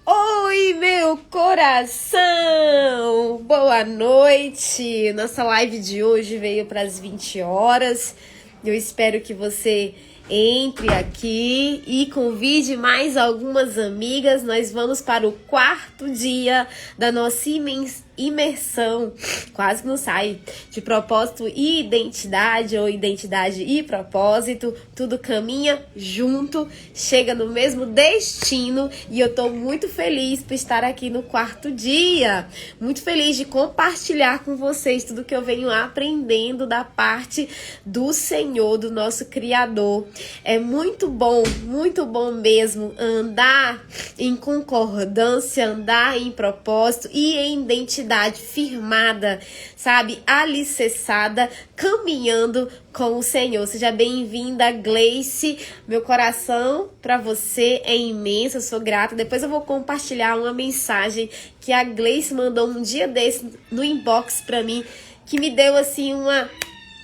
Oi, meu coração! Boa noite! Nossa live de hoje veio para as 20 horas. Eu espero que você entre aqui e convide mais algumas amigas. Nós vamos para o quarto dia da nossa imersão, quase que não sai, de propósito e identidade, ou identidade e propósito. Tudo caminha junto, chega no mesmo destino, e eu tô muito feliz por estar aqui no quarto dia, muito feliz de compartilhar com vocês tudo que eu venho aprendendo da parte do Senhor, do nosso Criador. É muito bom mesmo andar em concordância, andar em propósito e em identidade firmada, sabe? Alicerçada, caminhando com o Senhor. Seja bem-vinda, Gleice. Meu coração para você é imenso, eu sou grata. Depois eu vou compartilhar uma mensagem que a Gleice mandou um dia desse no inbox para mim, que me deu assim uma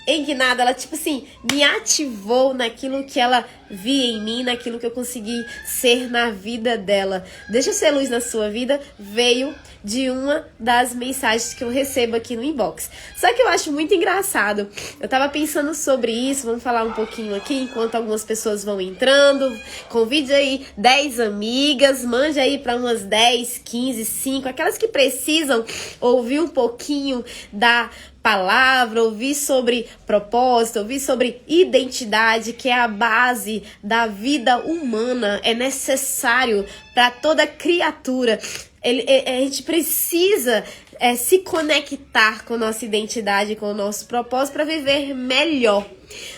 enguinada. Ela tipo assim, me ativou naquilo que ela via em mim, naquilo que eu consegui ser na vida dela. Deixa eu ser luz na sua vida, veio de uma das mensagens que eu recebo aqui no inbox. Só que eu acho muito engraçado. Eu tava pensando sobre isso, vamos falar um pouquinho aqui enquanto algumas pessoas vão entrando. Convide aí 10 amigas, mande aí para umas 10, 15, 5, aquelas que precisam ouvir um pouquinho da palavra, ouvir sobre propósito, ouvir sobre identidade, que é a base da vida humana, é necessário para toda criatura. A gente precisa se conectar com nossa identidade, com o nosso propósito para viver melhor,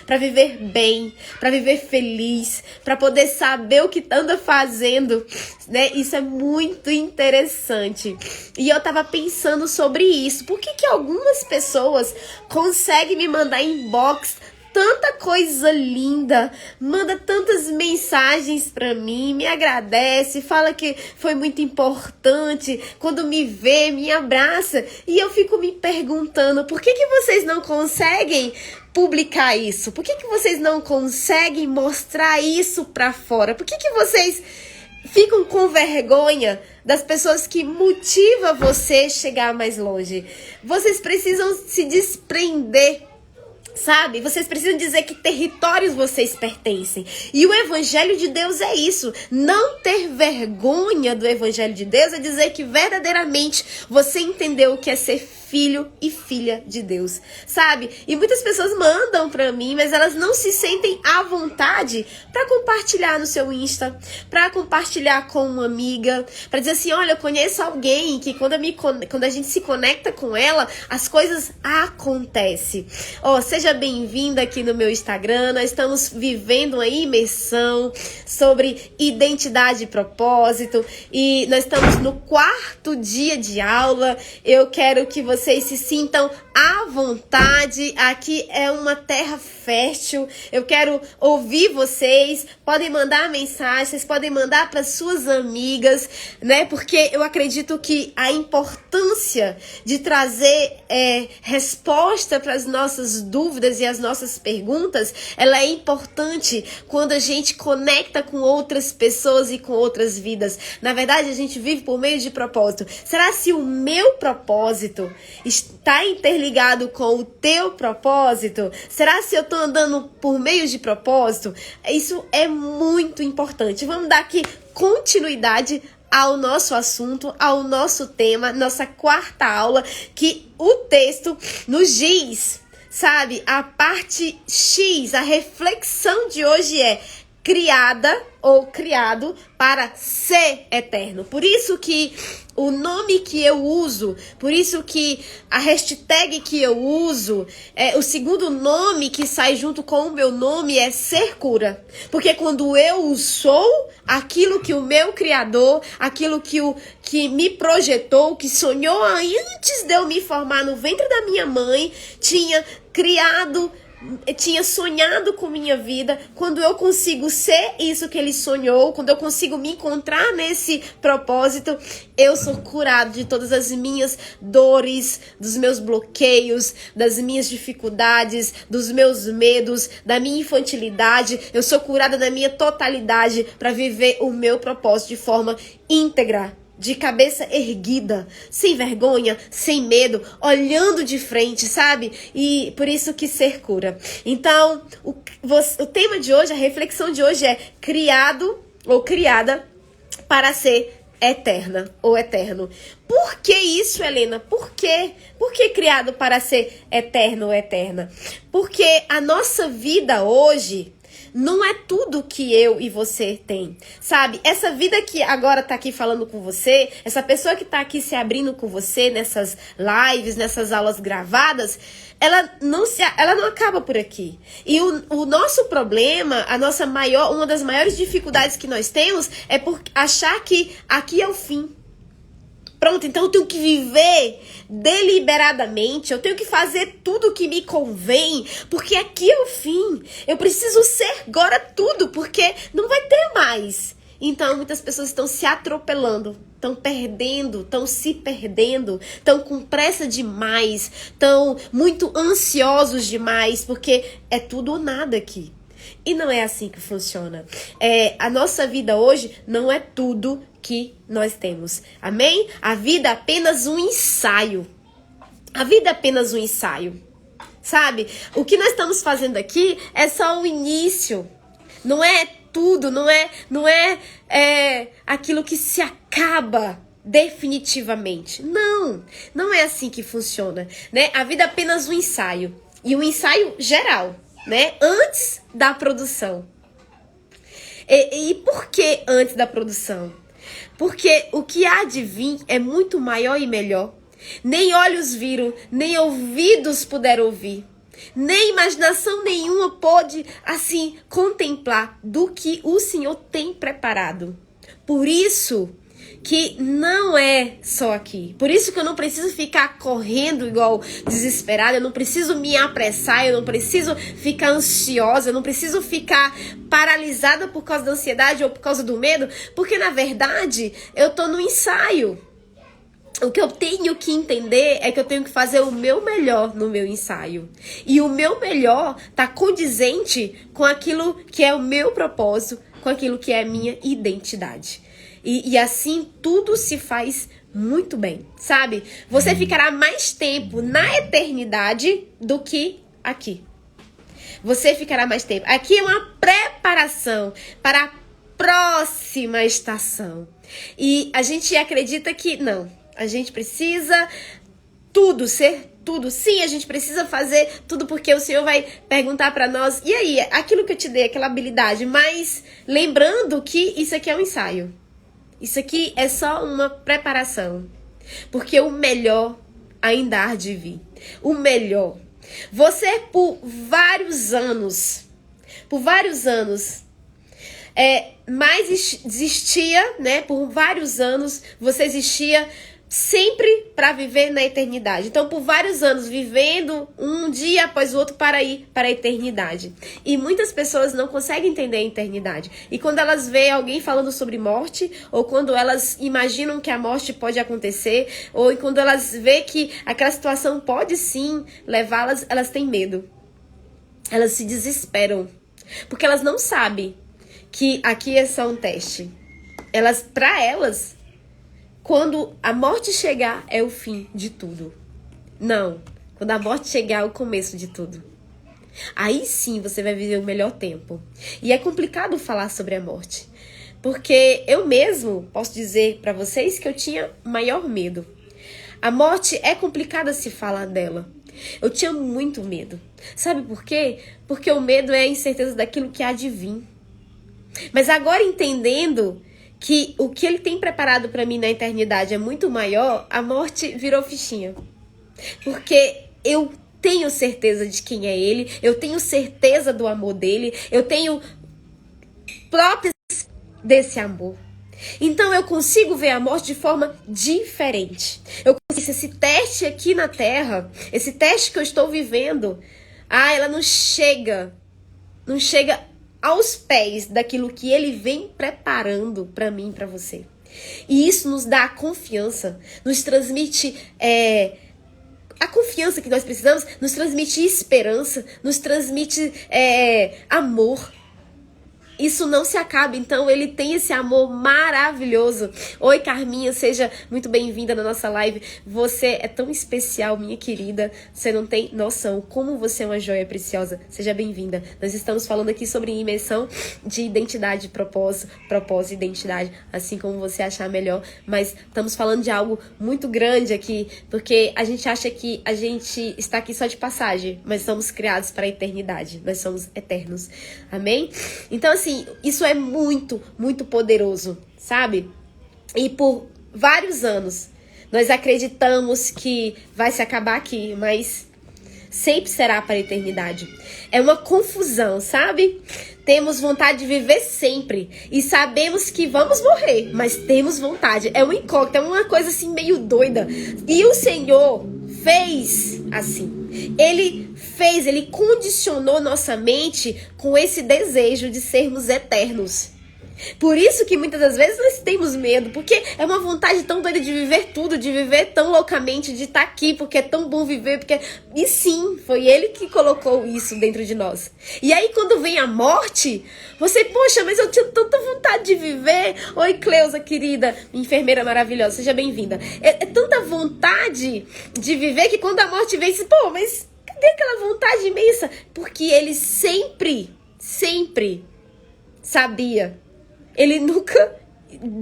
para viver bem, para viver feliz, para poder saber o que anda fazendo, né? Isso é muito interessante. E eu tava pensando sobre isso. Por que algumas pessoas conseguem me mandar inbox tanta coisa linda, manda tantas mensagens pra mim, me agradece, fala que foi muito importante, quando me vê, me abraça, e eu fico me perguntando, por que vocês não conseguem publicar isso? Por que vocês não conseguem mostrar isso pra fora? Por que vocês ficam com vergonha das pessoas que motivam você a chegar mais longe? Vocês precisam se desprender, sabe? Vocês precisam dizer que territórios vocês pertencem. E o Evangelho de Deus é isso. Não ter vergonha do Evangelho de Deus é dizer que verdadeiramente você entendeu o que é ser filho e filha de Deus, sabe? E muitas pessoas mandam pra mim, mas elas não se sentem à vontade pra compartilhar no seu Insta, pra compartilhar com uma amiga, pra dizer assim, olha, eu conheço alguém que quando a gente se conecta com ela, as coisas acontecem. Seja bem-vinda aqui no meu Instagram. Nós estamos vivendo uma imersão sobre identidade e propósito, e nós estamos no quarto dia de aula. Eu quero que vocês se sintam à vontade. Aqui é uma terra fértil. Eu quero ouvir vocês. Podem mandar mensagem, vocês podem mandar para suas amigas, né? Porque eu acredito que a importância de trazer resposta para as nossas dúvidas e as nossas perguntas, ela é importante quando a gente conecta com outras pessoas e com outras vidas. Na verdade, a gente vive por meio de propósito. Será se o meu propósito está interligado com o teu propósito? Será se eu estou andando por meio de propósito? Isso é muito importante. Vamos dar aqui continuidade ao nosso assunto, ao nosso tema, nossa quarta aula, que o texto nos diz, sabe? A parte X, a reflexão de hoje é criada ou criado para ser eterno. Por isso que o nome que eu uso, por isso que a hashtag que eu uso, o segundo nome que sai junto com o meu nome é Ser Cura. Porque quando eu sou aquilo que o meu Criador, aquilo que me projetou, que sonhou antes de eu me formar no ventre da minha mãe, tinha criado tinha sonhado com minha vida, quando eu consigo ser isso que ele sonhou, quando eu consigo me encontrar nesse propósito, eu sou curado de todas as minhas dores, dos meus bloqueios, das minhas dificuldades, dos meus medos, da minha infantilidade. Eu sou curada da minha totalidade para viver o meu propósito de forma íntegra, de cabeça erguida, sem vergonha, sem medo, olhando de frente, sabe? E por isso que ser cura. Então, o tema de hoje, a reflexão de hoje é criado ou criada para ser eterna ou eterno. Por que isso, Helena? Por quê? Por que criado para ser eterno ou eterna? Porque a nossa vida hoje não é tudo que eu e você tem, sabe? Essa vida que agora tá aqui falando com você, essa pessoa que tá aqui se abrindo com você nessas lives, nessas aulas gravadas, ela não acaba por aqui. E o nosso problema, uma das maiores dificuldades que nós temos é por achar que aqui é o fim. Pronto, então eu tenho que viver deliberadamente, eu tenho que fazer tudo o que me convém, porque aqui é o fim. Eu preciso ser agora tudo, porque não vai ter mais. Então, muitas pessoas estão se atropelando, estão perdendo, estão se perdendo, estão com pressa demais, estão muito ansiosos demais, porque é tudo ou nada aqui. E não é assim que funciona. A nossa vida hoje não é tudo que nós temos. Amém? A vida é apenas um ensaio. A vida é apenas um ensaio. Sabe? O que nós estamos fazendo aqui é só o início. Não é tudo, não é aquilo que se acaba definitivamente. Não é assim que funciona, né? A vida é apenas um ensaio. E um ensaio geral, né? Antes da produção. E por que antes da produção? Porque o que há de vir é muito maior e melhor. Nem olhos viram, nem ouvidos puderam ouvir, nem imaginação nenhuma pôde, assim, contemplar do que o Senhor tem preparado. Por isso que não é só aqui. Por isso que eu não preciso ficar correndo igual desesperada, eu não preciso me apressar, eu não preciso ficar ansiosa, eu não preciso ficar paralisada por causa da ansiedade ou por causa do medo, porque na verdade eu tô no ensaio. O que eu tenho que entender é que eu tenho que fazer o meu melhor no meu ensaio. E o meu melhor tá condizente com aquilo que é o meu propósito, com aquilo que é a minha identidade. E assim tudo se faz muito bem, sabe? Você ficará mais tempo na eternidade do que aqui. Você ficará mais tempo. Aqui é uma preparação para a próxima estação. E a gente acredita que não. A gente precisa ser tudo. Sim, a gente precisa fazer tudo porque o Senhor vai perguntar para nós. E aí, aquilo que eu te dei, aquela habilidade. Mas lembrando que isso aqui é um ensaio. Isso aqui é só uma preparação. Porque o melhor ainda há de vir. O melhor. Você por vários anos, mais existia, né? Por vários anos você existia sempre para viver na eternidade. Então, por vários anos, vivendo um dia após o outro para ir para a eternidade. E muitas pessoas não conseguem entender a eternidade. E quando elas veem alguém falando sobre morte, ou quando elas imaginam que a morte pode acontecer, ou quando elas veem que aquela situação pode sim levá-las, elas têm medo. Elas se desesperam. Porque elas não sabem que aqui é só um teste. Para elas, quando a morte chegar, é o fim de tudo. Não. Quando a morte chegar, é o começo de tudo. Aí sim você vai viver o melhor tempo. E é complicado falar sobre a morte. Porque eu mesmo posso dizer para vocês que eu tinha maior medo. A morte é complicada se falar dela. Eu tinha muito medo. Sabe por quê? Porque o medo é a incerteza daquilo que há de vir. Mas agora entendendo que o que ele tem preparado para mim na eternidade é muito maior, a morte virou fichinha. Porque eu tenho certeza de quem é ele, eu tenho certeza do amor dele, eu tenho próprias desse amor. Então eu consigo ver a morte de forma diferente. Eu consigo esse teste aqui na Terra, esse teste que eu estou vivendo, ela não chega aos pés daquilo que ele vem preparando para mim e para você. E isso nos dá a confiança, nos transmite a confiança que nós precisamos, nos transmite esperança, nos transmite amor. Isso não se acaba, então ele tem esse amor maravilhoso. Oi, Carminha, seja muito bem-vinda na nossa live. Você é tão especial, minha querida. Você não tem noção como você é uma joia preciosa. Seja bem-vinda. Nós estamos falando aqui sobre imersão de identidade, propósito e identidade, assim como você achar melhor. Mas estamos falando de algo muito grande aqui, porque a gente acha que a gente está aqui só de passagem, mas somos criados para a eternidade. Nós somos eternos. Amém? Então, assim, isso é muito, muito poderoso, sabe? E por vários anos nós acreditamos que vai se acabar aqui, mas sempre será para a eternidade. É uma confusão, sabe? Temos vontade de viver sempre e sabemos que vamos morrer, mas temos vontade. É uma incógnita, é uma coisa assim meio doida. E o Senhor fez assim. Ele condicionou nossa mente com esse desejo de sermos eternos. Por isso que muitas das vezes nós temos medo, porque é uma vontade tão doida de viver tudo, de viver tão loucamente, de estar aqui, porque é tão bom viver, porque... E sim, foi ele que colocou isso dentro de nós. E aí quando vem a morte, você, poxa, mas eu tinha tanta vontade de viver. Oi, Cleusa, querida, enfermeira maravilhosa, seja bem-vinda. É tanta vontade de viver que quando a morte vem, você, pô, mas cadê aquela vontade imensa? Porque ele sempre sabia. Ele nunca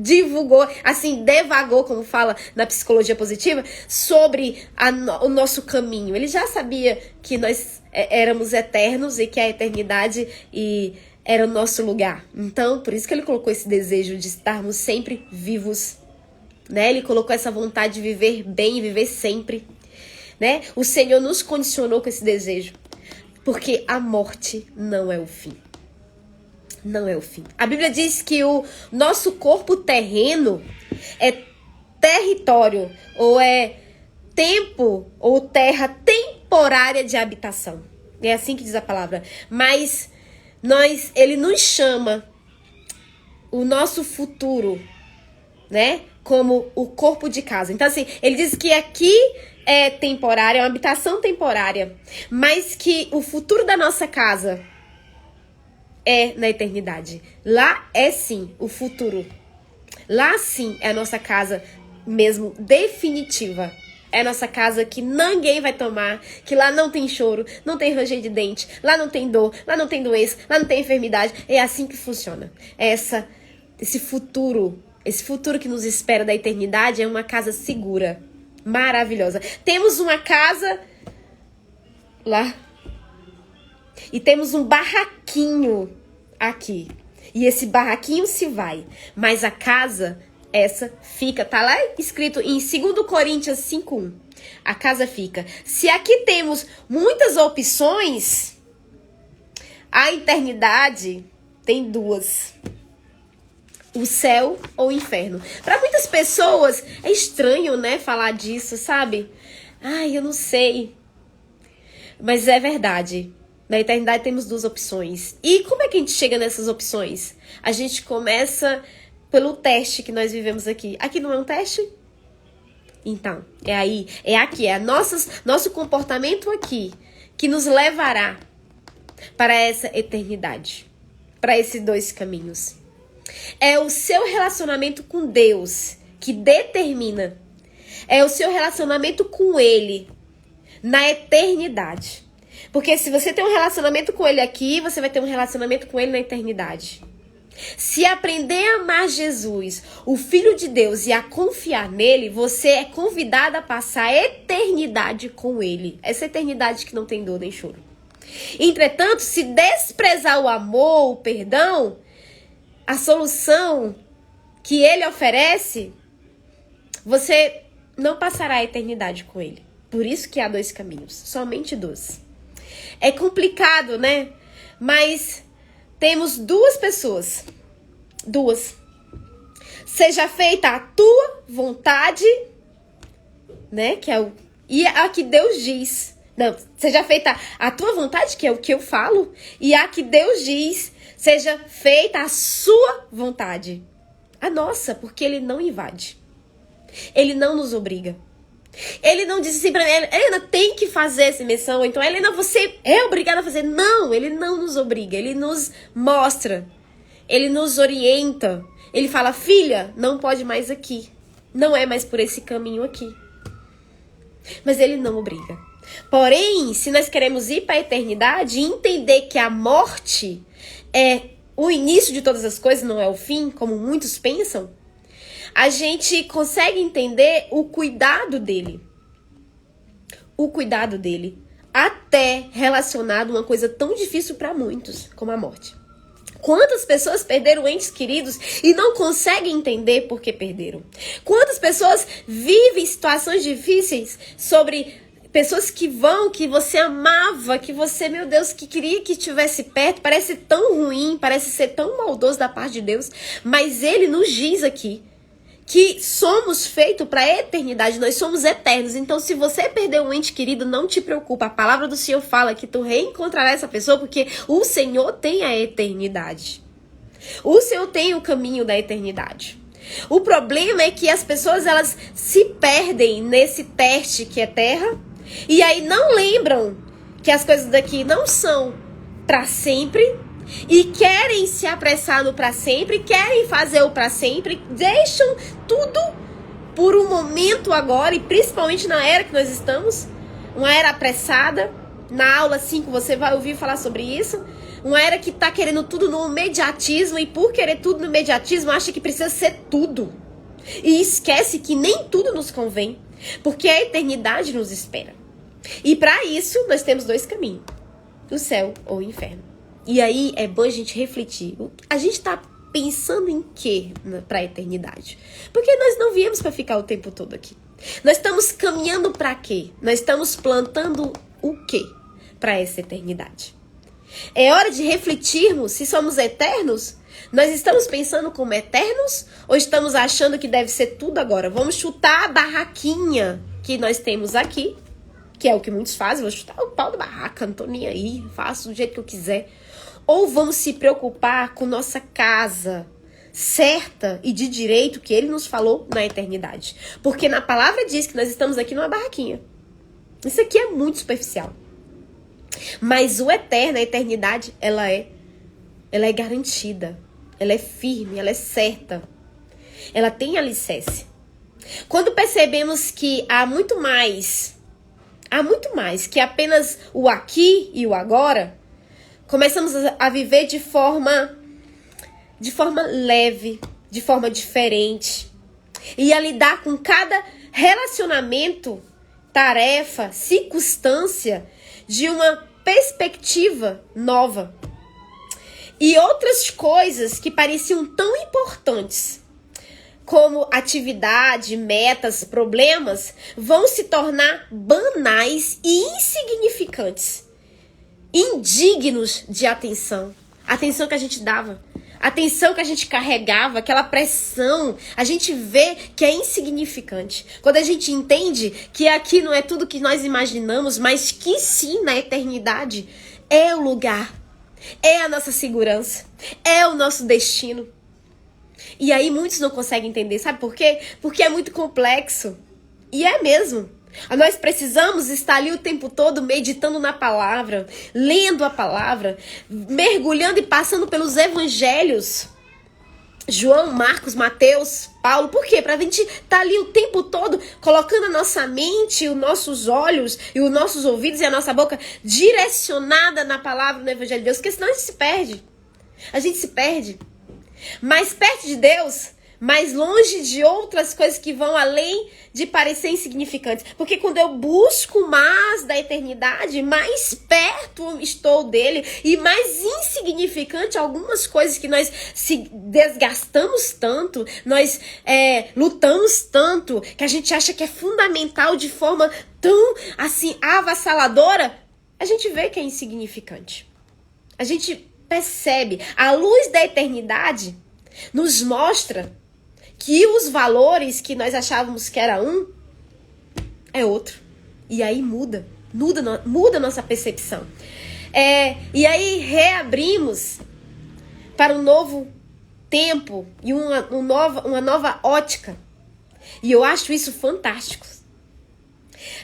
divulgou, assim, devagou, como fala na psicologia positiva, sobre o nosso caminho. Ele já sabia que nós éramos eternos e que a eternidade era o nosso lugar. Então, por isso que ele colocou esse desejo de estarmos sempre vivos, né? Ele colocou essa vontade de viver bem, viver sempre, né? O Senhor nos condicionou com esse desejo, porque a morte não é o fim. Não é o fim. A Bíblia diz que o nosso corpo terreno é território, ou é tempo, ou terra temporária de habitação. É assim que diz a palavra. Mas ele nos chama o nosso futuro, né? Como o corpo de casa. Então, assim, ele diz que aqui é temporária, é uma habitação temporária, mas que o futuro da nossa casa é na eternidade. Lá é sim o futuro. Lá sim é a nossa casa mesmo definitiva. É a nossa casa que ninguém vai tomar, que lá não tem choro, não tem ranger de dente, lá não tem dor, lá não tem doença, lá não tem enfermidade. É assim que funciona. Esse futuro que nos espera da eternidade é uma casa segura, maravilhosa. Temos uma casa lá. E temos um barraquinho aqui. E esse barraquinho se vai. Mas a casa, essa fica. Tá lá escrito em 2 Coríntios 5:1. A casa fica. Se aqui temos muitas opções, a eternidade tem 2. O céu ou o inferno. Para muitas pessoas é estranho, né, falar disso, sabe? Ai, eu não sei. Mas é verdade. Na eternidade temos 2 opções. E como é que a gente chega nessas opções? A gente começa pelo teste que nós vivemos aqui. Aqui não é um teste? Então, é aqui, nosso comportamento aqui que nos levará para essa eternidade, para esses 2 caminhos. É o seu relacionamento com Deus que determina. É o seu relacionamento com Ele na eternidade. Porque se você tem um relacionamento com Ele aqui, você vai ter um relacionamento com Ele na eternidade. Se aprender a amar Jesus, o Filho de Deus, e a confiar nele, você é convidado a passar a eternidade com Ele. Essa eternidade que não tem dor nem choro. Entretanto, se desprezar o amor, o perdão, a solução que Ele oferece, você não passará a eternidade com Ele. Por isso que há 2 caminhos, somente 2. É complicado, né? Mas temos 2 pessoas. 2. Seja feita a tua vontade, né? E a que Deus diz. Não, seja feita a tua vontade, que é o que eu falo, e a que Deus diz, seja feita a sua vontade. A nossa, porque ele não invade. Ele não nos obriga. Ele não diz assim pra mim, Helena, tem que fazer essa missão. Então, Helena, você é obrigada a fazer. Não, ele não nos obriga. Ele nos mostra. Ele nos orienta. Ele fala, filha, não pode mais aqui. Não é mais por esse caminho aqui. Mas ele não obriga. Porém, se nós queremos ir para a eternidade e entender que a morte é o início de todas as coisas, não é o fim, como muitos pensam, a gente consegue entender o cuidado dele. O cuidado dele. Até relacionado a uma coisa tão difícil para muitos, como a morte. Quantas pessoas perderam entes queridos e não conseguem entender por que perderam? Quantas pessoas vivem situações difíceis sobre pessoas que você amava, que você, meu Deus, que queria que estivesse perto, parece tão ruim, parece ser tão maldoso da parte de Deus, mas ele nos diz aqui que somos feitos para a eternidade, nós somos eternos. Então, se você perdeu um ente querido, não te preocupa. A palavra do Senhor fala que tu reencontrarás essa pessoa, porque o Senhor tem a eternidade. O Senhor tem o caminho da eternidade. O problema é que as pessoas, elas se perdem nesse teste que é terra, e aí não lembram que as coisas daqui não são para sempre, e querem se apressar no para sempre, querem fazer o para sempre, deixam tudo por um momento agora, e principalmente na era que nós estamos, uma era apressada. Na aula 5 você vai ouvir falar sobre isso. Uma era que tá querendo tudo no imediatismo, e por querer tudo no imediatismo acha que precisa ser tudo. E esquece que nem tudo nos convém, porque a eternidade nos espera. E para isso nós temos dois caminhos: o céu ou o inferno. E aí é bom a gente refletir. A gente está pensando em quê para a eternidade? Porque nós não viemos para ficar o tempo todo aqui. Nós estamos caminhando para quê? Nós estamos plantando o quê para essa eternidade? É hora de refletirmos se somos eternos. Nós estamos pensando como eternos ou estamos achando que deve ser tudo agora? Vamos chutar a barraquinha que nós temos aqui, que é o que muitos fazem. Vou chutar o pau da barraca, não tô nem aí, faço do jeito que eu quiser. Ou vamos se preocupar com nossa casa certa e de direito que ele nos falou na eternidade. Porque na palavra diz que nós estamos aqui numa barraquinha. Isso aqui é muito superficial. Mas o eterno, a eternidade, ela é garantida. Ela é firme, ela é certa. Ela tem alicerce. Quando percebemos que há muito mais que apenas o aqui e o agora, começamos a viver de forma leve, de forma diferente. E a lidar com cada relacionamento, tarefa, circunstância de uma perspectiva nova. E outras coisas que pareciam tão importantes, como atividade, metas, problemas, vão se tornar banais e insignificantes. Indignos de atenção. Atenção que a gente dava. Atenção que a gente carregava, aquela pressão. A gente vê que é insignificante. Quando a gente entende que aqui não é tudo que nós imaginamos, mas que sim, na eternidade, é o lugar. É a nossa segurança. É o nosso destino. E aí muitos não conseguem entender. Sabe por quê? Porque é muito complexo. E é mesmo. Nós precisamos estar ali o tempo todo meditando na palavra, lendo a palavra, mergulhando e passando pelos evangelhos. João, Marcos, Mateus, Paulo. Por quê? Para a gente estar ali o tempo todo colocando a nossa mente, os nossos olhos e os nossos ouvidos e a nossa boca direcionada na palavra, no evangelho de Deus. Porque senão a gente se perde. A gente se perde. Mais perto de Deus, mais longe de outras coisas que vão além de parecer insignificantes. Porque quando eu busco mais da eternidade, mais perto estou dele e mais insignificante algumas coisas que nós se desgastamos tanto, nós lutamos tanto, que a gente acha que é fundamental de forma tão assim avassaladora, a gente vê que é insignificante. A gente percebe. A luz da eternidade nos mostra que os valores que nós achávamos que era um, é outro. E aí muda. muda a nossa percepção. E aí reabrimos para um novo tempo e uma nova ótica. E eu acho isso fantástico.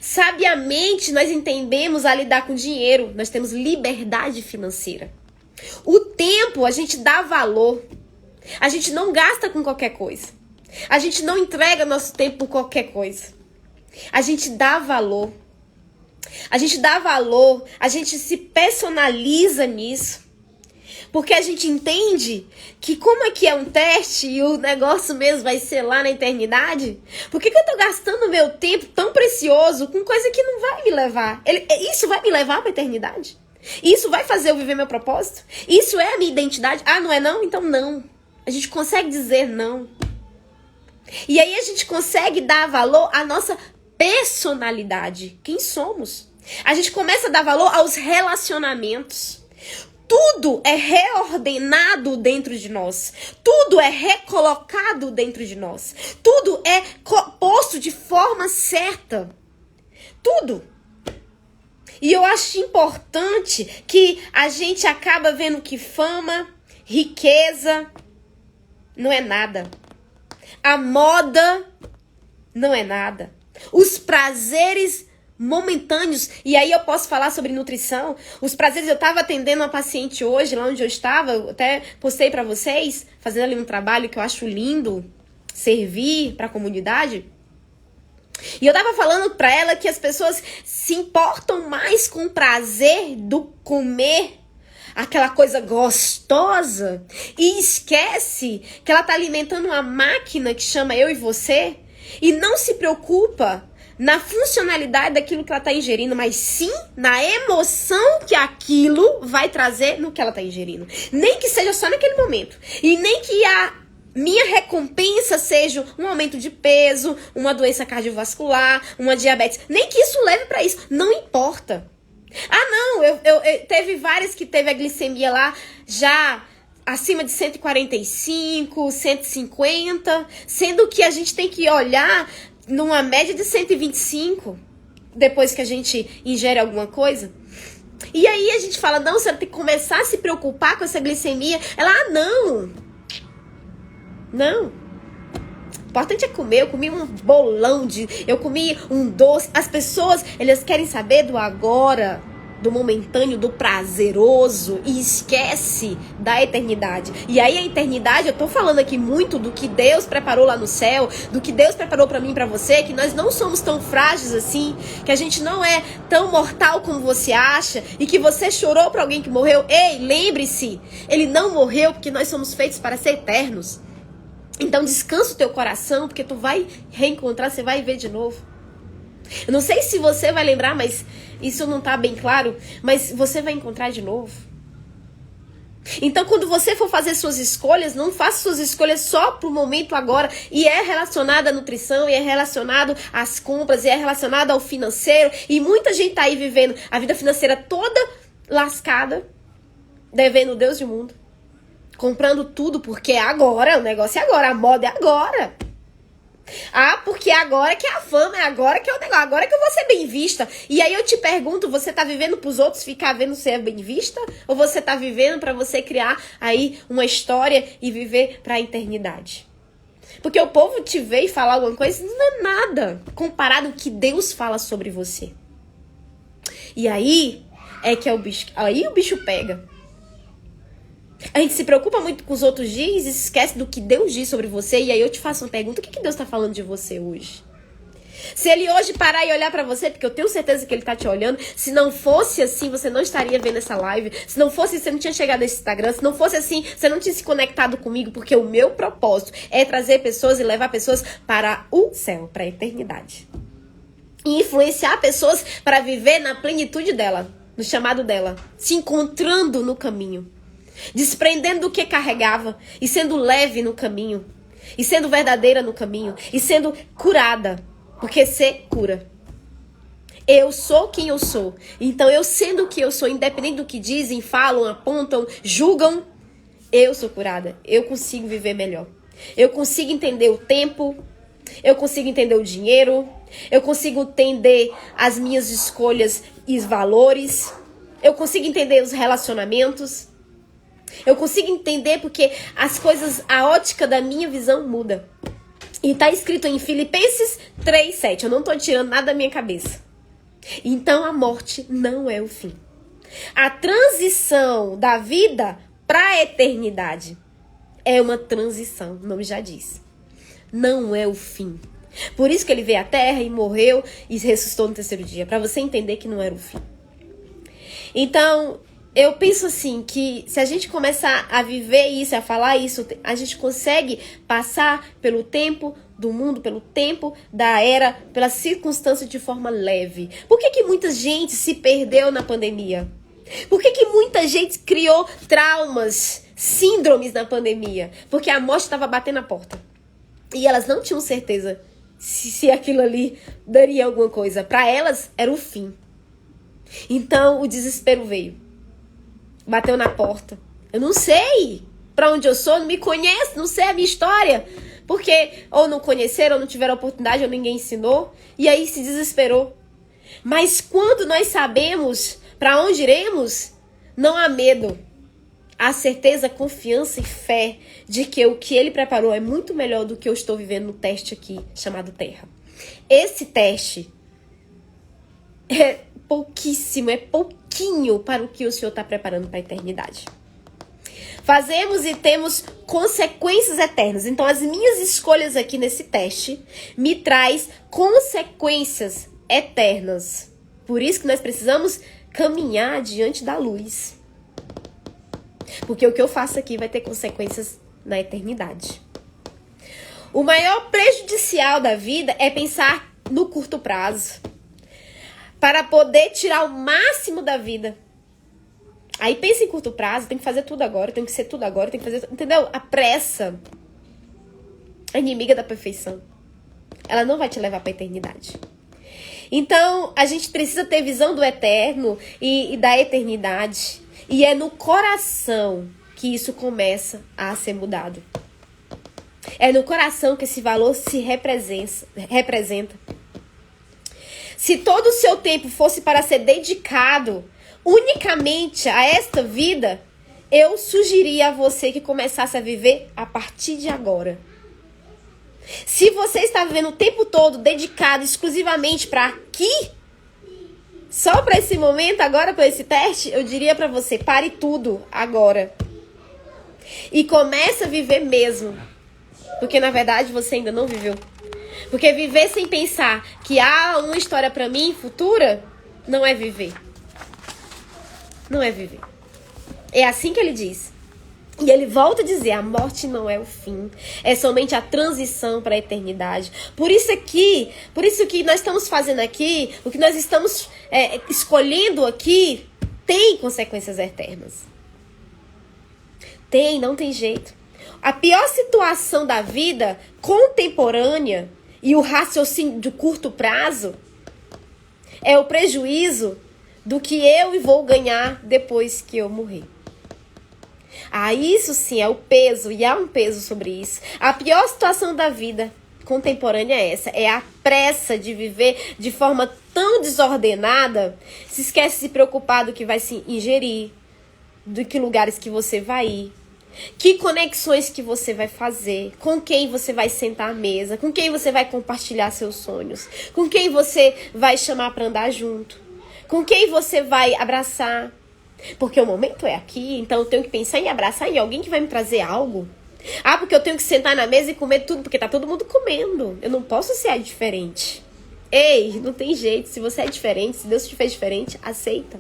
Sabiamente nós entendemos a lidar com dinheiro. Nós temos liberdade financeira. O tempo a gente dá valor. A gente não gasta com qualquer coisa. A gente não entrega nosso tempo por qualquer coisa. A gente dá valor. A gente dá valor. A gente se personaliza nisso. Porque a gente entende que como aqui é um teste e o negócio mesmo vai ser lá na eternidade, por que eu tô gastando meu tempo tão precioso com coisa que não vai me levar? Isso vai me levar para a eternidade? Isso vai fazer eu viver meu propósito? Isso é a minha identidade? Ah, não é não? Então não. A gente consegue dizer não. E aí a gente consegue dar valor à nossa personalidade. Quem somos? A gente começa a dar valor aos relacionamentos. Tudo é reordenado dentro de nós. Tudo é recolocado dentro de nós. Tudo é posto de forma certa. Tudo. E eu acho importante que a gente acaba vendo que fama, riqueza, não é nada. A moda não é nada. Os prazeres momentâneos, e aí eu posso falar sobre nutrição. Os prazeres, eu estava atendendo uma paciente hoje, lá onde eu estava, eu até postei para vocês, fazendo ali um trabalho que eu acho lindo, servir para a comunidade. E eu tava falando para ela que as pessoas se importam mais com o prazer do comer aquela coisa gostosa e esquece que ela tá alimentando uma máquina que chama eu e você e não se preocupa na funcionalidade daquilo que ela tá ingerindo, mas sim na emoção que aquilo vai trazer no que ela tá ingerindo. Nem que seja só naquele momento. E nem que a minha recompensa seja um aumento de peso, uma doença cardiovascular, uma diabetes. Nem que isso leve para isso. Não importa. Ah, não, teve várias que teve a glicemia lá já acima de 145, 150, sendo que a gente tem que olhar numa média de 125 depois que a gente ingere alguma coisa. E aí a gente fala, não, você tem que começar a se preocupar com essa glicemia. Ela, não. O importante é comer. Eu comi um bolão eu comi um doce. As pessoas, elas querem saber do agora, do momentâneo, do prazeroso e esquece da eternidade. E aí a eternidade, eu tô falando aqui muito do que Deus preparou lá no céu, do que Deus preparou pra mim e pra você, que nós não somos tão frágeis assim, que a gente não é tão mortal como você acha e que você chorou pra alguém que morreu. Ei, lembre-se, ele não morreu porque nós somos feitos para ser eternos. Então descansa o teu coração, porque tu vai reencontrar, você vai ver de novo. Eu não sei se você vai lembrar, mas isso não tá bem claro, mas você vai encontrar de novo. Então quando você for fazer suas escolhas, não faça suas escolhas só pro momento agora. E é relacionado à nutrição, e é relacionado às compras, e é relacionado ao financeiro. E muita gente tá aí vivendo a vida financeira toda lascada, devendo Deus e o mundo. Comprando tudo porque é agora, o negócio é agora, a moda é agora. Ah, porque agora que é a fama, é agora que é o negócio, agora que eu vou ser bem vista. E aí eu te pergunto, você tá vivendo pros outros ficar vendo ser bem vista? Ou você tá vivendo pra você criar aí uma história e viver pra eternidade? Porque o povo te vê e falar alguma coisa, não é nada comparado ao que Deus fala sobre você. E aí é que é o bicho pega. A gente se preocupa muito com os outros dias e se esquece do que Deus diz sobre você. E aí eu te faço uma pergunta, o que Deus tá falando de você hoje? Se ele hoje parar e olhar pra você, porque eu tenho certeza que ele tá te olhando, se não fosse assim, você não estaria vendo essa live. Se não fosse, você não tinha chegado nesse Instagram. Se não fosse assim, você não tinha se conectado comigo, porque o meu propósito é trazer pessoas e levar pessoas para o céu, para a eternidade. E influenciar pessoas para viver na plenitude dela, no chamado dela, se encontrando no caminho. Desprendendo do que carregava e sendo leve no caminho, e sendo verdadeira no caminho, e sendo curada, porque ser cura. Eu sou quem eu sou, então eu sendo o que eu sou, independente do que dizem, falam, apontam, julgam, eu sou curada, eu consigo viver melhor. Eu consigo entender o tempo, eu consigo entender o dinheiro, eu consigo entender as minhas escolhas os valores, eu consigo entender os relacionamentos, eu consigo entender porque as coisas, a ótica da minha visão muda. E tá escrito em Filipenses 3:7, eu não tô tirando nada da minha cabeça. Então a morte não é o fim. A transição da vida para a eternidade é uma transição, o nome já diz. Não é o fim. Por isso que ele veio à Terra e morreu e ressuscitou no terceiro dia, para você entender que não era o fim. Então, eu penso assim, que se a gente começar a viver isso, a falar isso, a gente consegue passar pelo tempo do mundo, pelo tempo da era, pela circunstância de forma leve. Por que muita gente se perdeu na pandemia? Por que muita gente criou traumas, síndromes na pandemia? Porque a morte estava batendo a porta. E elas não tinham certeza se aquilo ali daria alguma coisa. Para elas, era o fim. Então, o desespero veio. Bateu na porta. Eu não sei para onde eu sou, não me conheço, não sei a minha história. Porque ou não conheceram, ou não tiveram oportunidade, ou ninguém ensinou. E aí se desesperou. Mas quando nós sabemos para onde iremos, não há medo. Há certeza, confiança e fé de que o que ele preparou é muito melhor do que eu estou vivendo no teste aqui, chamado Terra. Esse teste é pouquíssimo, é pouquinho para o que o Senhor está preparando para a eternidade. Fazemos e temos consequências eternas. Então, as minhas escolhas aqui nesse teste me traz consequências eternas. Por isso que nós precisamos caminhar diante da luz. Porque o que eu faço aqui vai ter consequências na eternidade. O maior prejudicial da vida é pensar no curto prazo. Para poder tirar o máximo da vida. Aí pensa em curto prazo, tem que fazer tudo agora, tem que ser tudo agora, tem que fazer... Entendeu? A pressa é inimiga da perfeição. Ela não vai te levar para a eternidade. Então, a gente precisa ter visão do eterno e da eternidade. E é no coração que isso começa a ser mudado. É no coração que esse valor se representa. Se todo o seu tempo fosse para ser dedicado unicamente a esta vida, eu sugeriria a você que começasse a viver a partir de agora. Se você está vivendo o tempo todo dedicado exclusivamente para aqui, só para esse momento, agora para esse teste, eu diria para você, pare tudo agora. E comece a viver mesmo. Porque na verdade você ainda não viveu. Porque viver sem pensar que há uma história para mim futura, não é viver. Não é viver. É assim que ele diz. E ele volta a dizer, a morte não é o fim. É somente a transição para a eternidade. Por isso que nós estamos fazendo aqui, o que nós estamos escolhendo aqui, tem consequências eternas. Não tem jeito. A pior situação da vida contemporânea e o raciocínio de curto prazo é o prejuízo do que eu vou ganhar depois que eu morrer. Isso sim é o peso, e há um peso sobre isso. A pior situação da vida contemporânea é essa, é a pressa de viver de forma tão desordenada, se esquece de se preocupar do que vai se ingerir, de que lugares que você vai ir, que conexões que você vai fazer, com quem você vai sentar à mesa, com quem você vai compartilhar seus sonhos, com quem você vai chamar para andar junto, com quem você vai abraçar. Porque o momento é aqui, então eu tenho que pensar em abraçar em alguém que vai me trazer algo. Porque eu tenho que sentar na mesa e comer tudo, porque tá todo mundo comendo. Eu não posso ser diferente. Ei, não tem jeito. Se você é diferente, se Deus te fez diferente, aceita.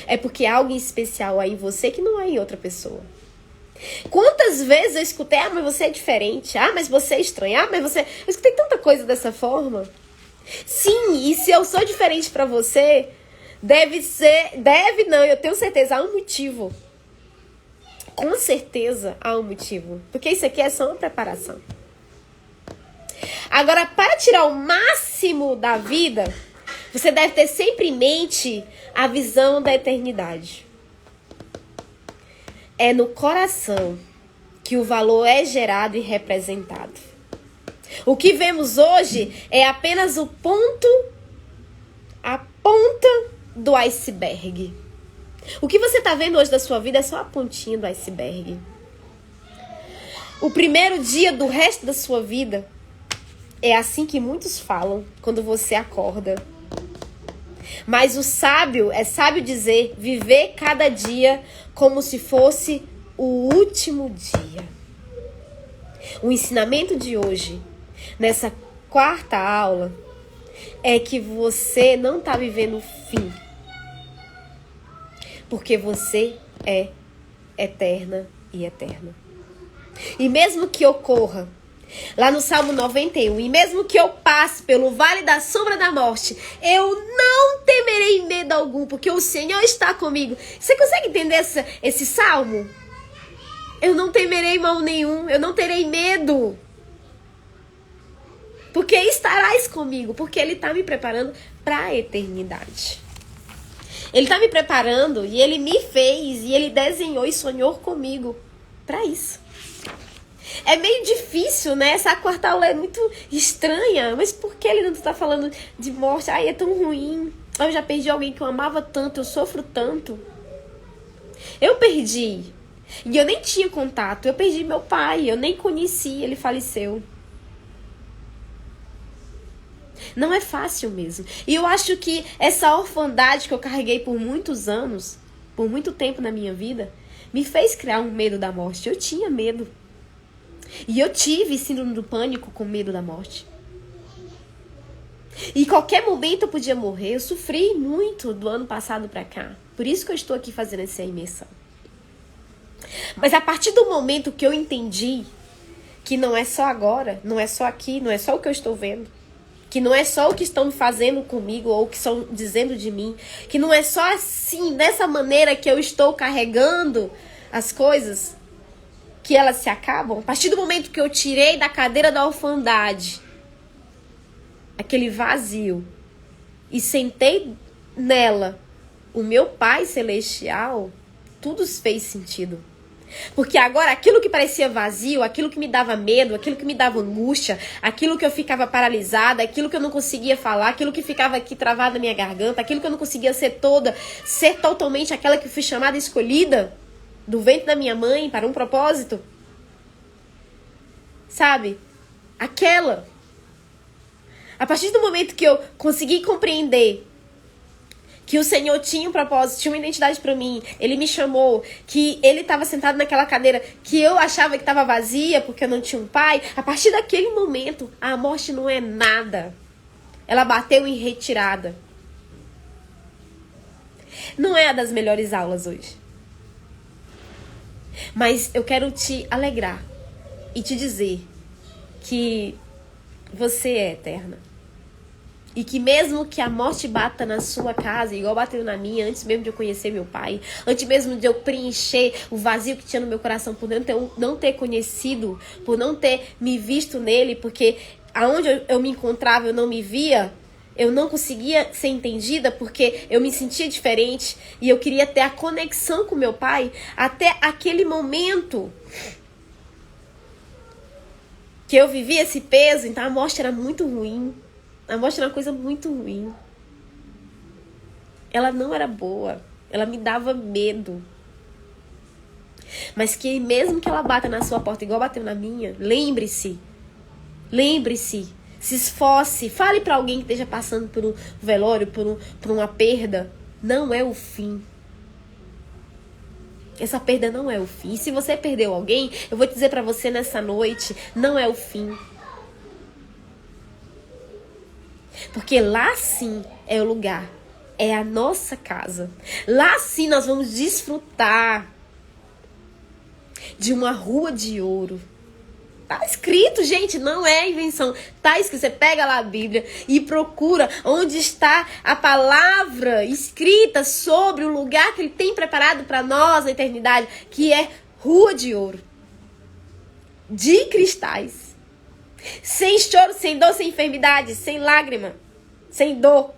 É porque há algo especial aí em você que não há em outra pessoa. Quantas vezes eu escutei, mas você é diferente. Mas você é estranho. Mas você... Eu escutei tanta coisa dessa forma. Sim, e se eu sou diferente pra você... eu tenho certeza, há um motivo. Com certeza há um motivo. Porque isso aqui é só uma preparação. Agora, para tirar o máximo da vida, você deve ter sempre em mente a visão da eternidade. É no coração que o valor é gerado e representado. O que vemos hoje é apenas o ponto, a ponta do iceberg. O que você está vendo hoje da sua vida é só a pontinha do iceberg. O primeiro dia do resto da sua vida é assim que muitos falam quando você acorda. Mas o sábio é sábio dizer, viver cada dia como se fosse o último dia. O ensinamento de hoje, nessa quarta aula, é que você não está vivendo o fim. Porque você é eterna e eterna. E mesmo que ocorra, lá no Salmo 91, e mesmo que eu passe pelo vale da sombra da morte, eu não temerei medo algum, porque o Senhor está comigo. Você consegue entender esse salmo? Eu não temerei mal nenhum, eu não terei medo. Porque estarás comigo, porque Ele está me preparando para a eternidade. Ele está me preparando e Ele me fez e Ele desenhou e sonhou comigo para isso. É meio difícil, né? Essa quarta aula é muito estranha. Mas por que ele não está falando de morte? Ai, é tão ruim. Eu já perdi alguém que eu amava tanto, eu sofro tanto. Eu perdi. E eu nem tinha contato. Eu perdi meu pai, eu nem conheci, ele faleceu. Não é fácil mesmo. E eu acho que essa orfandade que eu carreguei por muitos anos, por muito tempo na minha vida, me fez criar um medo da morte. Eu tinha medo. E eu tive síndrome do pânico com medo da morte. E qualquer momento eu podia morrer. Eu sofri muito do ano passado pra cá. Por isso que eu estou aqui fazendo essa imersão. Mas a partir do momento que eu entendi que não é só agora, não é só aqui, não é só o que eu estou vendo, que não é só o que estão fazendo comigo ou o que estão dizendo de mim, que não é só assim, dessa maneira que eu estou carregando as coisas, que elas se acabam. A partir do momento que eu tirei da cadeira da orfandade aquele vazio e sentei nela o meu Pai Celestial, tudo fez sentido. Porque agora aquilo que parecia vazio, aquilo que me dava medo, aquilo que me dava angústia, aquilo que eu ficava paralisada, aquilo que eu não conseguia falar, aquilo que ficava aqui travado na minha garganta, aquilo que eu não conseguia ser totalmente aquela que fui chamada e escolhida do ventre da minha mãe para um propósito. Sabe? Aquela. A partir do momento que eu consegui compreender que o Senhor tinha um propósito, tinha uma identidade para mim, Ele me chamou, que Ele estava sentado naquela cadeira que eu achava que estava vazia porque eu não tinha um pai, a partir daquele momento, a morte não é nada. Ela bateu em retirada. Não é a das melhores aulas hoje. Mas eu quero te alegrar e te dizer que você é eterna. E que mesmo que a morte bata na sua casa, igual bateu na minha, antes mesmo de eu conhecer meu pai, antes mesmo de eu preencher o vazio que tinha no meu coração por não ter conhecido, por não ter me visto nele, porque aonde eu me encontrava eu não me via, eu não conseguia ser entendida porque eu me sentia diferente e eu queria ter a conexão com meu pai até aquele momento que eu vivia esse peso. Então a morte era muito ruim. A morte era uma coisa muito ruim. Ela não era boa. Ela me dava medo. Mas que mesmo que ela bata na sua porta igual bateu na minha, lembre-se. Lembre-se. Se esforce. Fale para alguém que esteja passando por um velório, por uma perda. Não é o fim. Essa perda não é o fim. E se você perdeu alguém, eu vou dizer para você nessa noite, não é o fim. Porque lá sim é o lugar, é a nossa casa. Lá sim nós vamos desfrutar de uma rua de ouro. Tá escrito, gente, não é invenção. Tá escrito, você pega lá a Bíblia e procura onde está a palavra escrita sobre o lugar que Ele tem preparado para nós na eternidade, que é rua de ouro, de cristais. Sem choro, sem dor, sem enfermidade, sem lágrima, sem dor.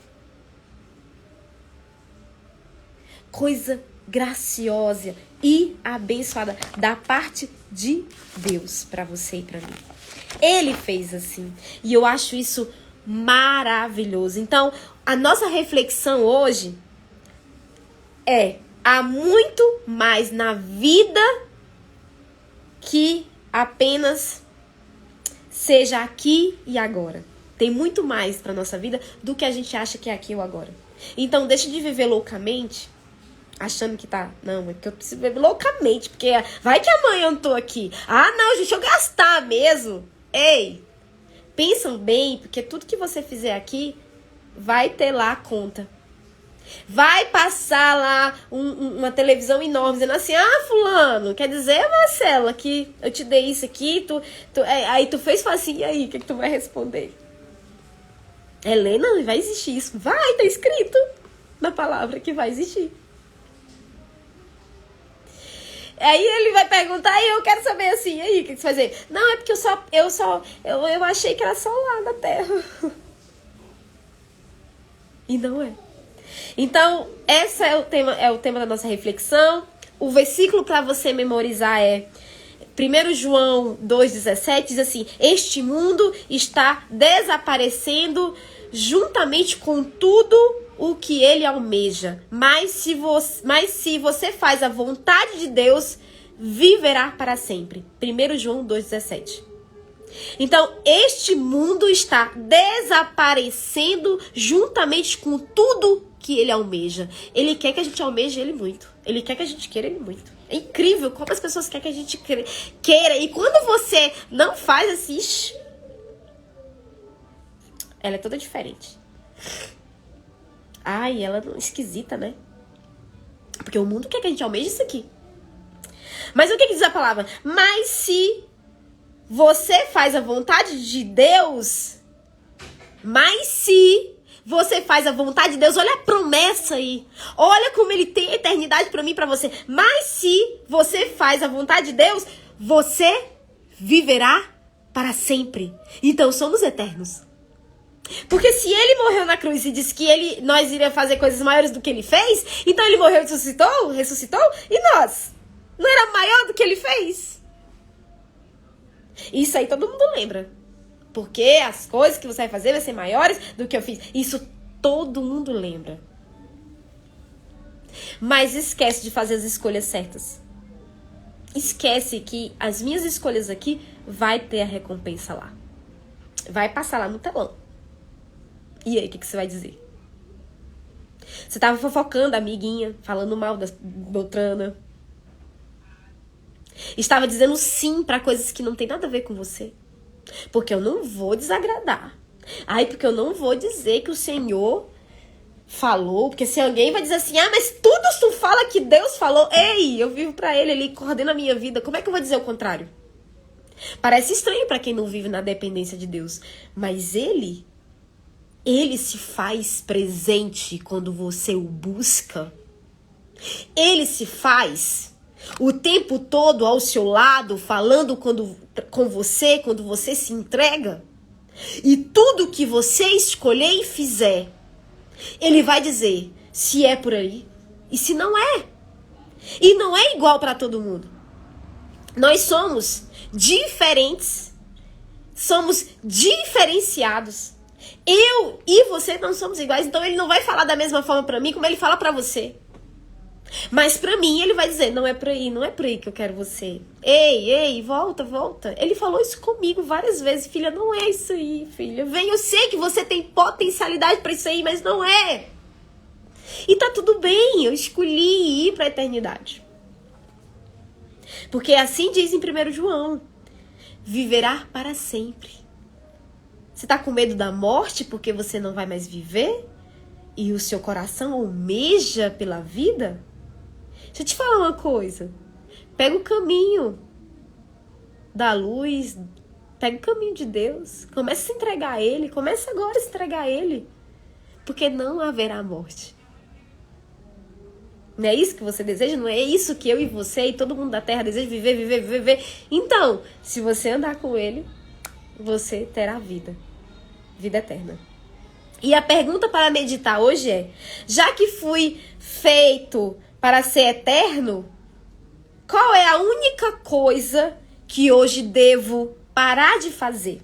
Coisa graciosa e abençoada da parte de Deus para você e para mim. Ele fez assim. E eu acho isso maravilhoso. Então, A nossa reflexão hoje há muito mais na vida que apenas seja aqui e agora. Tem muito mais para nossa vida do que a gente acha que é aqui ou agora. Então, deixa de viver loucamente, achando que tá... Não, é que eu preciso viver loucamente, porque vai que amanhã eu não tô aqui. Ah, não, gente, eu gastar mesmo. Ei, pensam bem, porque tudo que você fizer aqui vai ter lá a conta. Vai passar lá uma televisão enorme, dizendo assim, ah, fulano, quer dizer, Marcela, que eu te dei isso aqui, aí tu fez assim, e aí, o que tu vai responder? Helena, vai existir isso. Vai, tá escrito na palavra que vai existir. Aí ele vai perguntar, e eu quero saber assim, e aí, o que você vai dizer? Não, é porque eu achei que era só lá na Terra. E não é. Então, esse é o tema da nossa reflexão. O versículo para você memorizar é 1 João 2,17, diz assim, este mundo está desaparecendo juntamente com tudo o que ele almeja. Mas se você faz a vontade de Deus, viverá para sempre. 1 João 2,17. Então, este mundo está desaparecendo juntamente com tudo que ele almeja. Ele quer que a gente almeje ele muito. Ele quer que a gente queira ele muito. É incrível como as pessoas querem que a gente queira. E quando você não faz assim, ela é toda diferente. Ai, ela é esquisita, né? Porque o mundo quer que a gente almeje isso aqui. Mas o que diz a palavra? Mas se você faz a vontade de Deus, olha a promessa aí. Olha como ele tem a eternidade pra mim e pra você. Mas se você faz a vontade de Deus, você viverá para sempre. Então somos eternos. Porque se ele morreu na cruz e disse que nós iríamos fazer coisas maiores do que ele fez, então ele morreu e ressuscitou, e nós? Não era maior do que ele fez? Isso aí todo mundo lembra. Porque as coisas que você vai fazer vai ser maiores do que eu fiz. Isso todo mundo lembra. Mas esquece de fazer as escolhas certas. Esquece que as minhas escolhas aqui vai ter a recompensa lá. Vai passar lá no telão. E aí, o que você vai dizer? Você tava fofocando a amiguinha, falando mal da Beltrana. Estava dizendo sim para coisas que não tem nada a ver com você. Porque eu não vou desagradar. Ai, porque eu não vou dizer que o Senhor falou. Porque se alguém vai dizer assim, ah, mas tudo tu fala que Deus falou. Ei, eu vivo para ele coordena a minha vida. Como é que eu vou dizer o contrário? Parece estranho para quem não vive na dependência de Deus. Mas ele se faz presente quando você o busca. Ele se faz o tempo todo ao seu lado, falando com você, quando você se entrega. E tudo que você escolher e fizer, ele vai dizer se é por aí e se não é. E não é igual para todo mundo. Nós somos diferentes, somos diferenciados. Eu e você não somos iguais, então ele não vai falar da mesma forma para mim como ele fala para você. Mas pra mim ele vai dizer, não é por aí que eu quero você. Ei, volta. Ele falou isso comigo várias vezes, filha, não é isso aí, filha. Vem, eu sei que você tem potencialidade pra isso aí, mas não é. E tá tudo bem, eu escolhi ir pra eternidade. Porque assim diz em 1 João, viverá para sempre. Você tá com medo da morte porque você não vai mais viver? E o seu coração almeja pela vida? Deixa eu te falar uma coisa. Pega o caminho da luz, pega o caminho de Deus. Começa a se entregar a Ele. Começa agora a se entregar a Ele. Porque não haverá morte. Não é isso que você deseja? Não é isso que eu e você e todo mundo da terra deseja? Viver. Então, se você andar com Ele, você terá vida. Vida eterna. E a pergunta para meditar hoje é, já que fui feito para ser eterno, qual é a única coisa que hoje devo parar de fazer?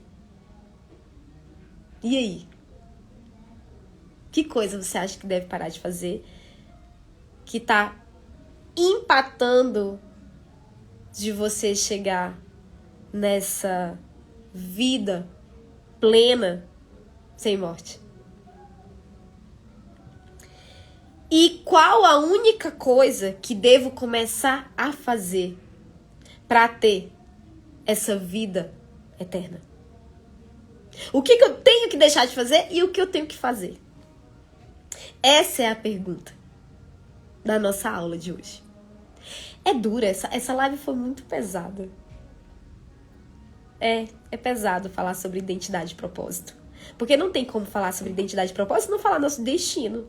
E aí? Que coisa você acha que deve parar de fazer que tá empatando de você chegar nessa vida plena sem morte? E qual a única coisa que devo começar a fazer para ter essa vida eterna? O que eu tenho que deixar de fazer e o que eu tenho que fazer? Essa é a pergunta da nossa aula de hoje. É dura, essa live foi muito pesada. É pesado falar sobre identidade e propósito. Porque não tem como falar sobre identidade e propósito e não falar nosso destino.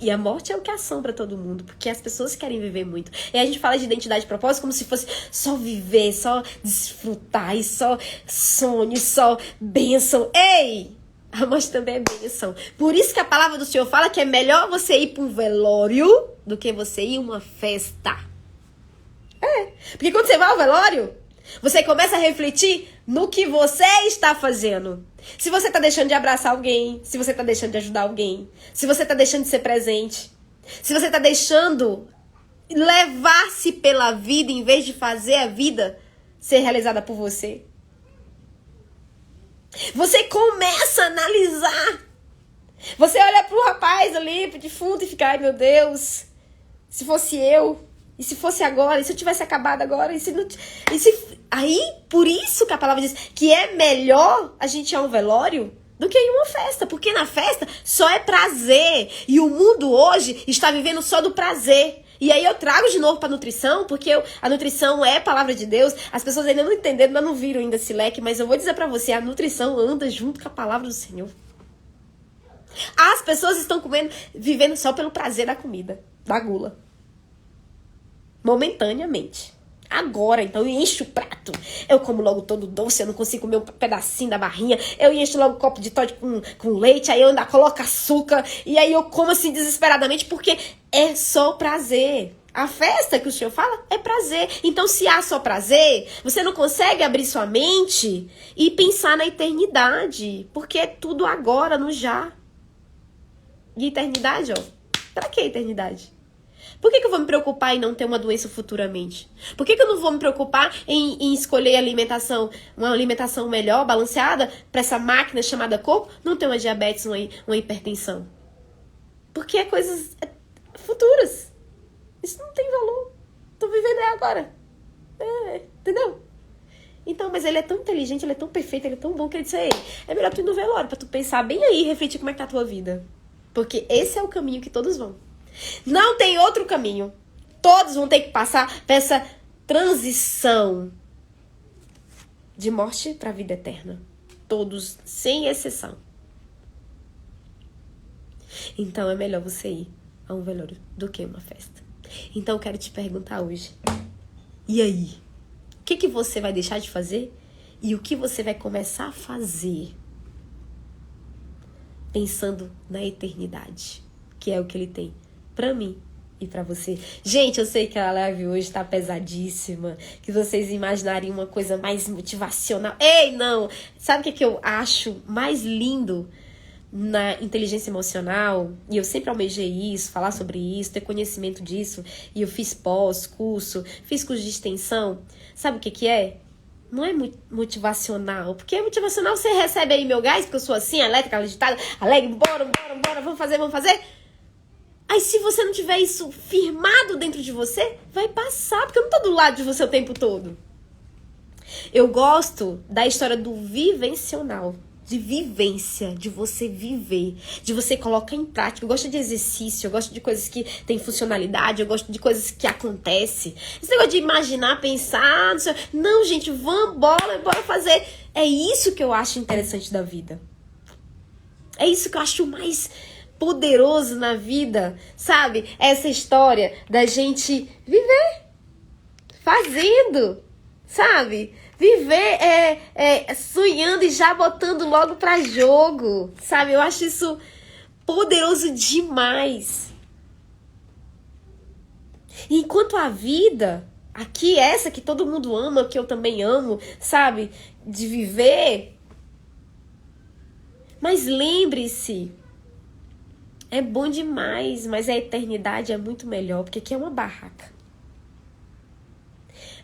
E a morte é o que assombra todo mundo, porque as pessoas querem viver muito. E a gente fala de identidade e propósito como se fosse só viver, só desfrutar, e só sonho, só bênção. Ei! A morte também é bênção. Por isso que a palavra do Senhor fala que é melhor você ir para um velório do que você ir a uma festa. Porque quando você vai ao velório, você começa a refletir no que você está fazendo. Se você está deixando de abraçar alguém, se você está deixando de ajudar alguém, se você está deixando de ser presente, se você está deixando levar-se pela vida em vez de fazer a vida ser realizada por você. Você começa a analisar. Você olha pro rapaz ali, pro defunto, e fica, ai meu Deus, se fosse eu, e se fosse agora, e se eu tivesse acabado agora, Aí, por isso que a palavra diz que é melhor a gente ir a um velório do que ir a uma festa, porque na festa só é prazer, e o mundo hoje está vivendo só do prazer. E aí eu trago de novo para nutrição, porque a nutrição é a palavra de Deus. As pessoas ainda não entenderam, ainda não viram ainda esse leque, mas eu vou dizer para você, a nutrição anda junto com a palavra do Senhor. As pessoas estão vivendo só pelo prazer da comida, da gula. Momentaneamente. Agora, então, eu encho o prato. Eu como logo todo doce, eu não consigo comer um pedacinho da barrinha. Eu encho logo um copo de Toddy com leite, aí eu ainda coloco açúcar. E aí eu como assim desesperadamente, porque é só prazer. A festa que o Senhor fala é prazer. Então, se há só prazer, você não consegue abrir sua mente e pensar na eternidade. Porque é tudo agora, no já. E eternidade, ó. Pra que eternidade? Por que eu vou me preocupar em não ter uma doença futuramente? Por que eu não vou me preocupar em escolher uma alimentação melhor, balanceada, para essa máquina chamada corpo não ter uma diabetes, uma hipertensão? Porque é coisas futuras. Isso não tem valor. Tô vivendo agora. Entendeu? Então, mas ele é tão inteligente, ele é tão perfeito, ele é tão bom que ele disse, é melhor tu ir no velório, pra tu pensar bem aí e refletir como é que tá a tua vida. Porque esse é o caminho que todos vão. Não tem outro caminho. Todos vão ter que passar por essa transição de morte para a vida eterna. Todos, sem exceção. Então é melhor você ir a um velório do que uma festa. Então eu quero te perguntar hoje. E aí? O que você vai deixar de fazer? E o que você vai começar a fazer? Pensando na eternidade. Que é o que ele tem pra mim e pra você. Gente, eu sei que a live hoje tá pesadíssima, que vocês imaginariam uma coisa mais motivacional. Ei, não! Sabe o que eu acho mais lindo na inteligência emocional? E eu sempre almejei isso, falar sobre isso, ter conhecimento disso. E eu fiz curso de extensão. Sabe o que é? Não é motivacional, porque motivacional você recebe aí meu gás, porque eu sou assim, elétrica, agitada, alegre, bora, vamos fazer. Aí se você não tiver isso firmado dentro de você, vai passar, porque eu não tô do lado de você o tempo todo. Eu gosto da história do vivencional, de vivência, de você viver, de você colocar em prática. Eu gosto de exercício, eu gosto de coisas que têm funcionalidade, eu gosto de coisas que acontecem. Esse negócio de imaginar, pensar, não, gente, bora fazer. É isso que eu acho interessante da vida. É isso que eu acho mais poderoso na vida, sabe? Essa história da gente viver fazendo, sabe? Viver sonhando e já botando logo pra jogo, sabe? Eu acho isso poderoso demais. Enquanto a vida, aqui essa que todo mundo ama, que eu também amo, sabe? De viver. Mas lembre-se É bom demais, mas a eternidade é muito melhor, porque aqui é uma barraca.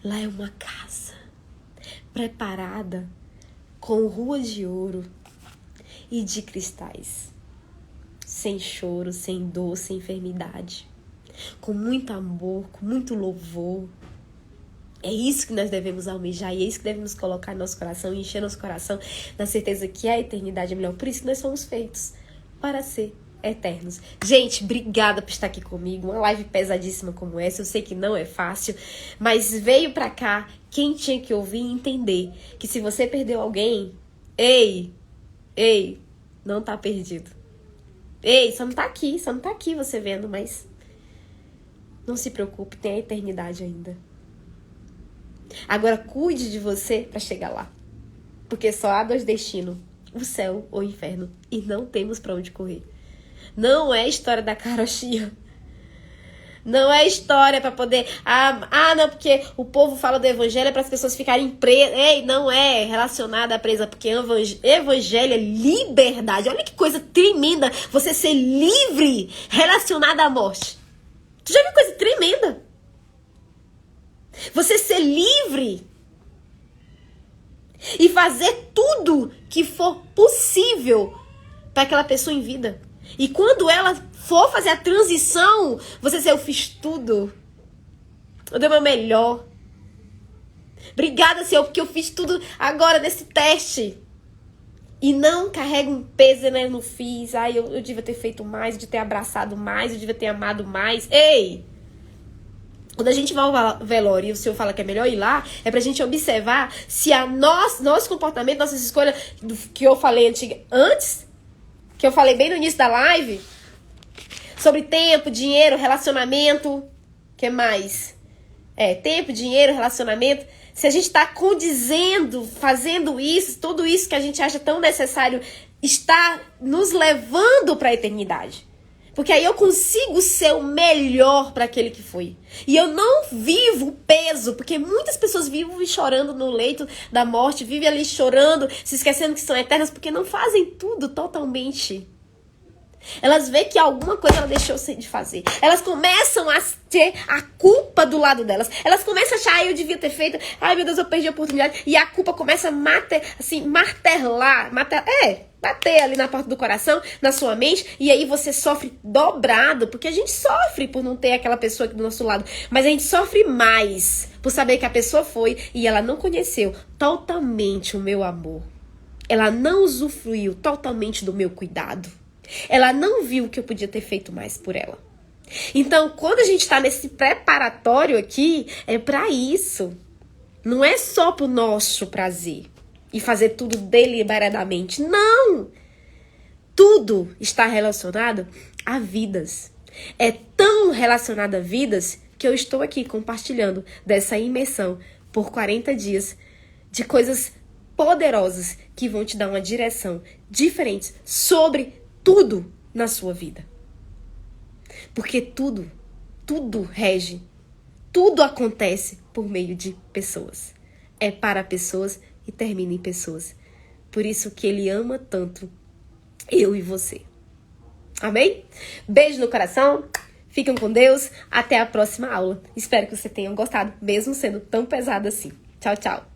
Lá é uma casa preparada com ruas de ouro e de cristais. Sem choro, sem dor, sem enfermidade. Com muito amor, com muito louvor. É isso que nós devemos almejar e é isso que devemos colocar no nosso coração e encher nosso coração na certeza que a eternidade é melhor. Por isso que nós somos feitos para ser eternos. Gente, obrigada por estar aqui comigo. Uma live pesadíssima como essa. Eu sei que não é fácil, mas veio pra cá quem tinha que ouvir e entender que se você perdeu alguém, ei, não tá perdido. Ei, só não tá aqui você vendo, mas não se preocupe, tem a eternidade ainda. Agora cuide de você para chegar lá. Porque só há dois destinos, o céu ou o inferno. E não temos para onde correr. Não é história da carochinha. Não é história para poder... não, porque o povo fala do evangelho para as pessoas ficarem presas. Ei, não é relacionada à presa, porque evangelho é liberdade. Olha que coisa tremenda você ser livre relacionada à morte. Tu já viu coisa tremenda? Você ser livre e fazer tudo que for possível para aquela pessoa em vida. E quando ela for fazer a transição, você dizer, eu fiz tudo. Eu dei o meu melhor. Obrigada, Senhor, porque eu fiz tudo agora nesse teste. E não carrega um peso, né? Eu não fiz. Eu devia ter feito mais, eu devia ter abraçado mais, eu devia ter amado mais. Ei! Quando a gente vai ao velório e o Senhor fala que é melhor ir lá, é pra gente observar se nosso comportamento, nossas escolhas, que eu falei antes, que eu falei bem no início da live, sobre tempo, dinheiro, relacionamento, que mais? Tempo, dinheiro, relacionamento. Se a gente tá condizendo, fazendo isso, tudo isso que a gente acha tão necessário, está nos levando pra eternidade. Porque aí eu consigo ser o melhor para aquele que foi. E eu não vivo o peso, porque muitas pessoas vivem chorando no leito da morte, vivem ali chorando, se esquecendo que são eternas, porque não fazem tudo totalmente. Elas veem que alguma coisa ela deixou de fazer. Elas começam a ter a culpa do lado delas. Elas começam a achar, eu devia ter feito, meu Deus, eu perdi a oportunidade. E a culpa começa a bater ali na porta do coração, na sua mente, e aí você sofre dobrado, porque a gente sofre por não ter aquela pessoa aqui do nosso lado, mas a gente sofre mais por saber que a pessoa foi e ela não conheceu totalmente o meu amor. Ela não usufruiu totalmente do meu cuidado. Ela não viu que eu podia ter feito mais por ela. Então, quando a gente tá nesse preparatório aqui, é pra isso. Não é só pro nosso prazer e fazer tudo deliberadamente. Não! Tudo está relacionado a vidas. É tão relacionado a vidas que eu estou aqui compartilhando dessa imersão por 40 dias de coisas poderosas que vão te dar uma direção diferente sobre tudo na sua vida. Porque tudo rege, tudo acontece por meio de pessoas. É para pessoas e termina em pessoas. Por isso que ele ama tanto eu e você. Amém? Beijo no coração. Fiquem com Deus. Até a próxima aula. Espero que você tenha gostado, mesmo sendo tão pesado assim. Tchau, tchau.